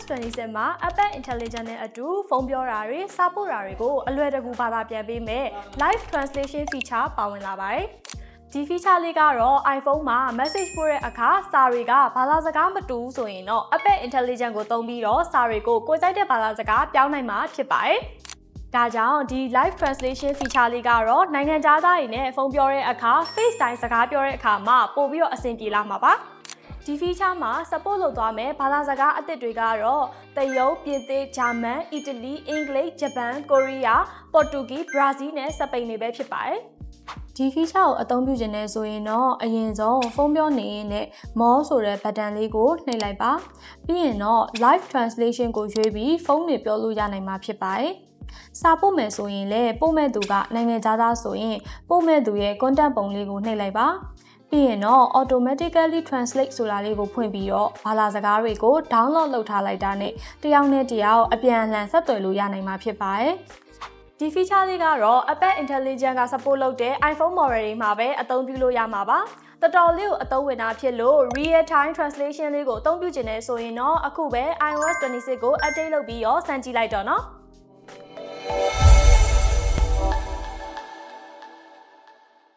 iOS 26မှာ Apple Intelligence နဲ့အတူဖုန်းပြောတာတွေစာပို့တာတွေကိုအလွယ်တကူဘာသာပြန်ပေးမယ် Live Translation Feature ပါဝင်လာပါတယ်ဒီ feature လေးကတော့ iPhone မှာ message ပို့တဲ့အခါစာတွေကဘာသာစကားမတူဆိုရင်တော့ Apple Intelligence ကိုသုံးပြီးတော့စာတွေကိုကိုယ်ကြိုက်တဲ့ဘာသာစကားပြောင်းနိုင်မှာဖြစ်ပါတယ်ဒါကြောင့်ဒီ live translation feature လေးကတော့နိုင်ငံခြားသားတွေနဲ့ဖုန်းပြောတဲ့အခါ FaceTime စကားပြောတဲ့အခါမှာပို့ပြီးတော့အဆင်ပြေလာမှာပါဒီ feature မှာ support လုပ်သွားမယ်ဘာသာစကားအသစ်တွေကတော့တရုတ်ပြင်သစ်ဂျာမန်အီတလီအင်္ဂလိပ်ဂျပန်ကိုရီးယားပေါ်တူဂီဘရာဇီးနဲ့စပိန်တွေပဲဖြစ်ပါတယ်ဒီ feature ကိုအသုံးပြုခြင်းနဲ့ဆိုရင်တော့အရင်ဆုံးဖုန်းပြောနေရင်နဲ့ more ဆိုတဲ့ button လေးကိုနှိပ်လိုက်ပါပြီးရင်တော့ live translation ကိုရွေးပြီးဖုန်းတွေပြောလို့ရနိုင်မှာဖြစ်ပါတယ်စာပို့မယ်ဆိုရင်လည်းပို့မဲ့သူကနိုင်ငံခြားသားဆိုရင်ပို့မဲ့သူရဲ့ contact ပုံလေးကိုနှိပ်လိုက်ပါပြီးရင်တော့ automatically translate ဆိုတာလေးကိုဖွင့်ပြီးတော့ဘာသာစကားတွေကို download လုပ်ထားလိုက်တာနဲ့တယောက်နဲ့တယောက်အပြန်အလှန်ဆက်သွယ်လို့ရနိုင်မှာဖြစ်ပါတယ်ဒီ feature လေးကတော့ Apple Intelligence က support လုပ်တဲ့ iPhone model တွေမှာပဲအသုံးပြုလို့ရမှာပါတော်တော်လေးကိုအသုံးဝင်တာဖြစ်လို့ real time translation လေးကိုအသုံးပြုခြင်းနဲ့ဆိုရင်တော့အခုပဲ iOS 26ကို update လုပ်ပြီးတော့စမ်းကြည့်လိုက်တော့နော်